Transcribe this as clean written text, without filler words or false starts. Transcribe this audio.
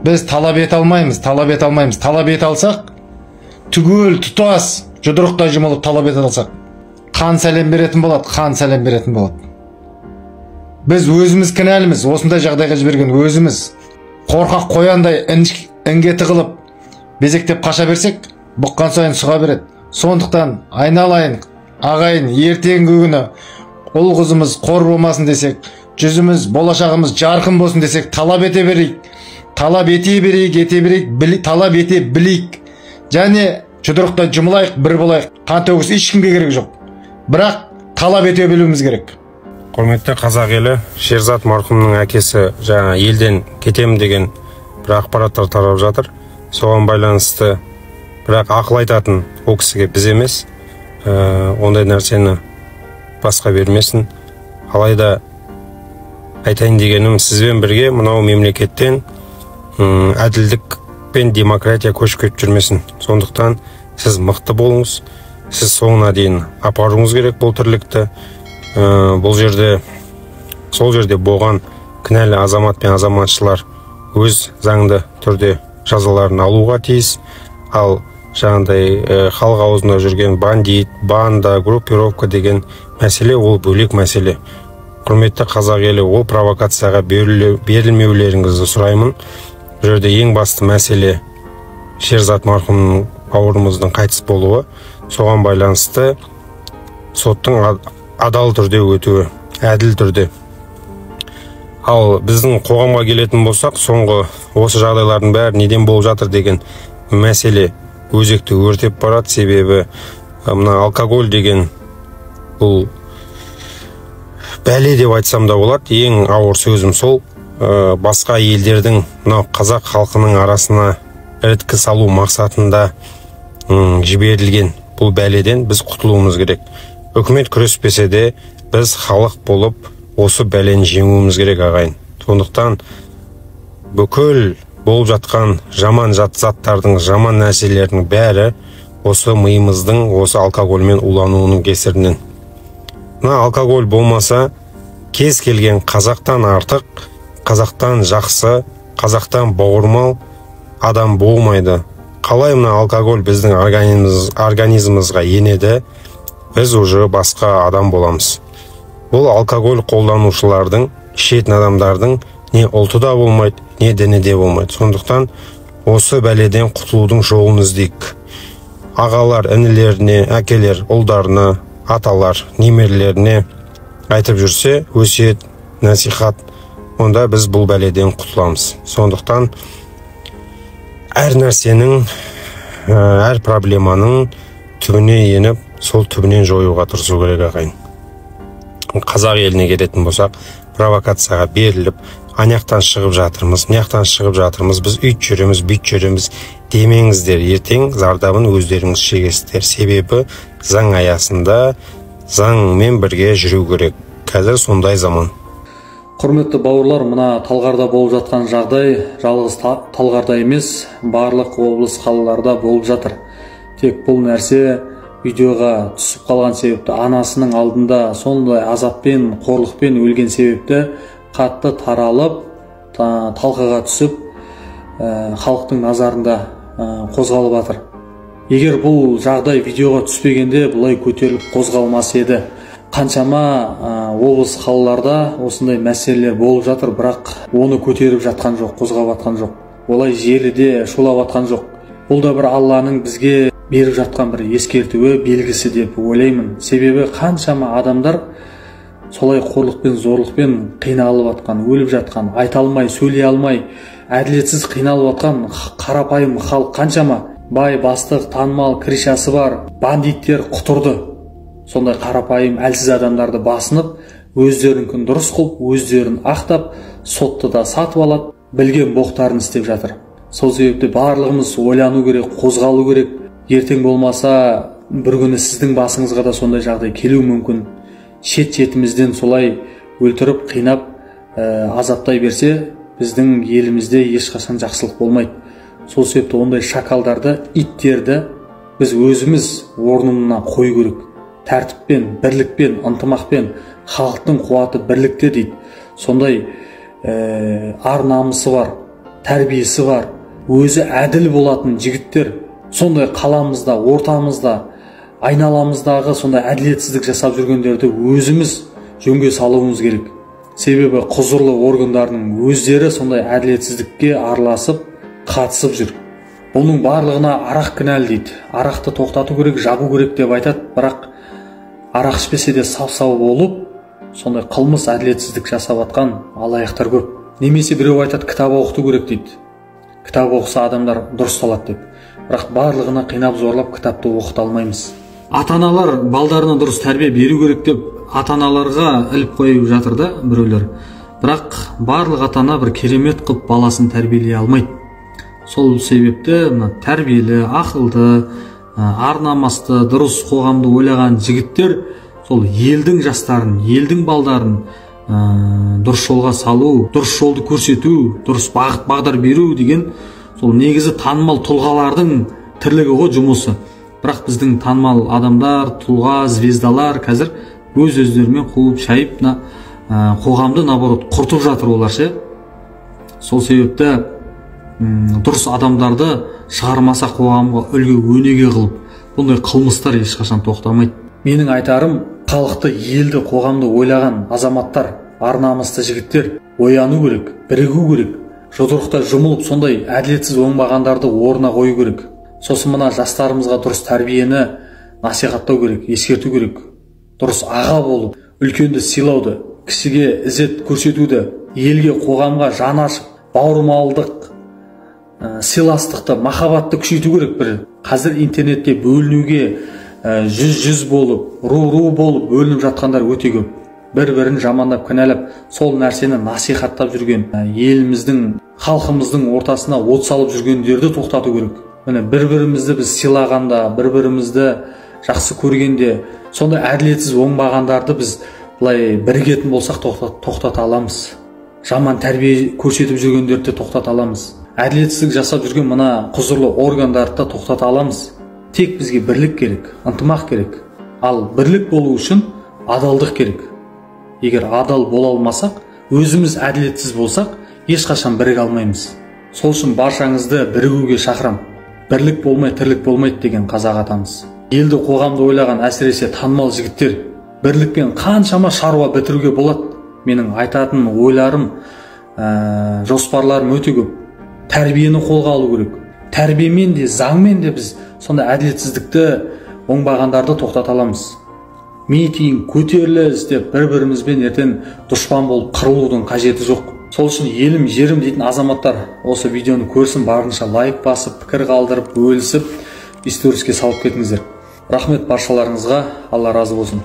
Біз талап ете алмаймыз. Талап ете алсақ, түгел тұтас жұдырықтай жұмылып талап ете алсақ, қан сәлем беретін болады. Біз өзіміз кінәліміз, осындай жағдайға жіберген өзіміз. Қорқақ қояндай інге тығылып, безектеп қаша берсек, бұққан сайын сұға береді. Сондықтан айналайын, ағайын, ертеңгі күні ұл қызымыз қор болмасын десек, жүзіміз, болашағымыз жарқын болсын десек, талап ете берейік. Талап ете білейік. Және жұдырықтай жұмылайық, бір болайық. Қан төгіс ешкімге керек жоқ. Бірақ талап ете білуіміз керек. Құрметті қазақ елі, Шерзат марқұмның әкесі жаңа елден кетемін деген бір ақпараттар тарап жатыр. Соған байланысты бірақ ақыл айтатын ол кісіге біз емес, ондай нәрсені басқа бермесін. Алайда айтайын дегенім, сізбен бірге мынау мемлекеттен әділдік пен демократия көшіп жүрмесін. Сондықтан сіз мықты болыңыз, сіз соңына дейін апаруыңыз керек бұл тірлікті. Сол жерде болған кінәлі азамат пен азаматшылар өз заңды түрде жазаларын алуға тиіс. Ал жаңағыдай халық аузында жүрген бандит, банда, группировка деген мәселе ол бөлек мәселе. Құрметті қазақ елі, ол провокацияға берілмеулеріңізді сұраймын. Бұл жерде ең басты мәселе Шерзат марқұмның бауырымыздың қайтыс болуы. Соған байланысты соттың адал түрде өтуі, әділ түрде. Ал біздің қоғамға келетін болсақ, соңғы осы жағдайлардың бәрі неден болып жатыр деген мәселе өзекті өртеп барады. Себебі мына алкоголь деген бұл бәле деп айтсам да болады. Ең ауыр сөзім сол. Басқа елдердің мынау қазақ халқының арасына іріткі салу мақсатында жіберілген бұл бәледен біз құтылуымыз керек. Үкімет күреспесе де біз халық болып осы бәлені жеңуіміз керек, ағайын. Сондықтан бүкіл болып жатқан жаман заттардың, жаман нәрселердің бәрі осы миымыздың осы алкогольмен улануының кесірінен. Мына алкоголь болмаса, кез келген қазақтан артық, қазақтан жақсы, қазақтан бауырмал адам болмайды. Қалай мына алкоголь біздің организмімізге енеді, біз уже басқа адам боламыз. Бұл алкоголь қолданушылардың, ішетін адамдардың не ұлты да болмайды, не діні де болмайды. Сондықтан осы бәледен құтылудың жолын іздейік. Ағалар інілеріне, әкелер ұлдарына, аталар немерелеріне айтып жүрсе, өсиет, насихат, онда біз бұл бәледен құтыламыз. Сондықтан әр нәрсенің, әр проблеманың түбіне еніп, сол түбінен жоюға тырысу керек, ағайын. Қазақ еліне кететін болсақ, провокацияға беріліп, анаяқтан шығып жатырмыз, мынаяқтан шығып жатырмыз, біз үйт жүреміз, бүйт жүреміз демеңіздер. Ертең зардабын өздеріңіз шегесіздер. Себебі заң аясында заңмен бірге жүру керек. Қазір сондай заман. Құрметті бауырлар, мына Талғарда болып жатқан жағдай жалғыз Талғарда емес, барлық облыс қалаларда болып жатыр. Тек бұл нәрсе видеоға түсіп қалған себепті, анасының алдында сондай азаппен, қорлықпен өлген себепті қатты таралып, талқыға түсіп, халықтың назарында қозғалып жатыр. Егер бұл жағдай видеоға түспегенде, бұлай көтеріліп қозғалмас еді. Қаншама облыс қалаларда осындай мәселелер болып жатыр, бірақ оны көтеріп жатқан жоқ, қозғап жатқан жоқ. Олай желіде шулап жатқан жоқ. Бұл да бір Алланың бізге беріп жатқан бір ескертуі, белгісі деп ойлаймын. Себебі қаншама адамдар солай қорлықпен, зорлықпен қиналып жатқан, өліп жатқан, айта алмай, сөйлей алмай, әділетсіз қиналып жатқан қарапайым халық қаншама. Бай, бастық, танымал, кришасы бар бандиттер құтырды. Сондай қарапайым әлсіз адамдарды басынып, өздерінкін дұрыс қылып, өздерін ақтап, сотты да сатып алады, білген боқтарын істеп жатыр. Сол себепті барлығымыз ойлану керек, қозғалу керек. Ертең болмаса, бір күні сіздің басыңызға да сондай жағдай келуі мүмкін. Шет-шетімізден солай өлтіріп, қинап, азаптай берсе, біздің елімізде ешқашан жақсылық болмайды. Сол себепті ондай шакалдарды, иттерді біз өзіміз орнына қою керек. Тәртіппен, бірлікпен, ынтымақпен, халықтың қуаты бірлікте дейді. Сондай ар намысы бар, тәрбиесі бар, өзі әділ болатын жігіттер сондай қаламызда, ортамызда, айналамыздағы сондай әділетсіздік жасап жүргендерді өзіміз жөнге салуымыз керек. Себебі құзырлы органдардың өздері сондай әділетсіздікке араласып, қатысып жүр. Бұның барлығына арақ кінәлі дейді. Арақты тоқтату керек, жабу керек деп айтады, бірақ арақ ішпесе де сау болып, сондай қылмыс әділетсіздік жасап атқан алаяқтар көп. Немесе біреу айтады, кітап оқыту керек дейді. Кітап оқыса адамдар дұрысталады деп. Бірақ барлығына қинап зорлап кітапты оқыта алмаймыз. Ата-аналар балдарына дұрыс тәрбие беру керек деп ата-аналарға іліп қойып жатыр да біреулер. Бірақ барлық ата-ана бір керемет қылып баласын тәрбиелей алмайды. Сол себепті тәрбиелі, ақылды, ар-намысты, дұрыс қоғамды ойлаған жігіттер сол елдің жастарын, елдің балдарын дұрыс жолға салу, дұрыс жолды көрсету, дұрыс бағыт бағдар беру деген сол негізі танымал тұлғалардың тірлігі ғой жұмысы. Бірақ біздің танымал адамдар, тұлға, звездалар қазір өз-өздерімен қуып шайып қоғамды наоборот құртып жатыр олар ше. Сол себепті дұрыс адамдарды шығармаса қоғамға үлгі өнеге қылып, бұндай қылмыстар ешқашан тоқтамайды. Менің айтарым, халықты, елді, қоғамды ойлаған азаматтар, ар-намысты жігіттер ояну керек, бірігу керек. Жұдырықта жұмылып сондай әділетсіз оңбағандарды орнына қою керек. Сосын мына жастарымызға дұрыс тәрбиені насихаттау керек, ескерту керек. Дұрыс аға болып, үлкенді сыйлауды, кішіге ізет көрсетуді, елге, қоғамға жан ашып, бауырмалдық, сыйластықты, махаббатты күшейту керек. Бір қазір интернетте бөлінуге жүз болып, ру болып бөлініп жатқандар өте көп. Бір-бірін жамандап, кінәлап, сол нәрсені насихаттап жүрген, еліміздің, халқымыздың ортасына от салып жүргендерді тоқтату керек. Міне бір-бірімізді біз сыйлағанда, бір-бірімізді жақсы көргенде, сондай әділетсіз оңбағандарды біз былай бірігетін болсақ тоқтата аламыз. Жаман тәрбие көрсетіп жүргендерді тоқтата аламыз. Әділетсіздік жасап жүрген мына құзырлы органдарды тоқтата аламыз. Тек бізге бірлік керек, ынтымақ керек. Ал бірлік болу үшін адалдық керек. Егер адал бола алмасақ, өзіміз әділетсіз болсақ, ешқашан біріге алмаймыз. Сол үшін баршаңызды бірігуге шақырам. Бірлік болмай, тірлік болмайды деген қазақ атамыз. Елді, қоғамды ойлаған әсіресе танымал жігіттер, бірлікпен қаншама шаруа бітіруге болады. Менің айтатын ойларым, жоспарларым өте көп. Тәрбиені қолға алу керек. Тәрбиемен де, заңмен де біз сонда әділетсіздікті, оңбағандарды тоқтата аламыз. Митинг, көтеріліс деп бір-бірімізбен ертең дұшпан болып қырылудың қажеті жоқ. Сол үшін елім, жерім дейтін азаматтар осы видеоны көрсін, барынша лайк басып, пікір қалдырып, бөлісіп, историске салып кетіңіздер. Рахмет баршаларыңызға, Алла разы болсын.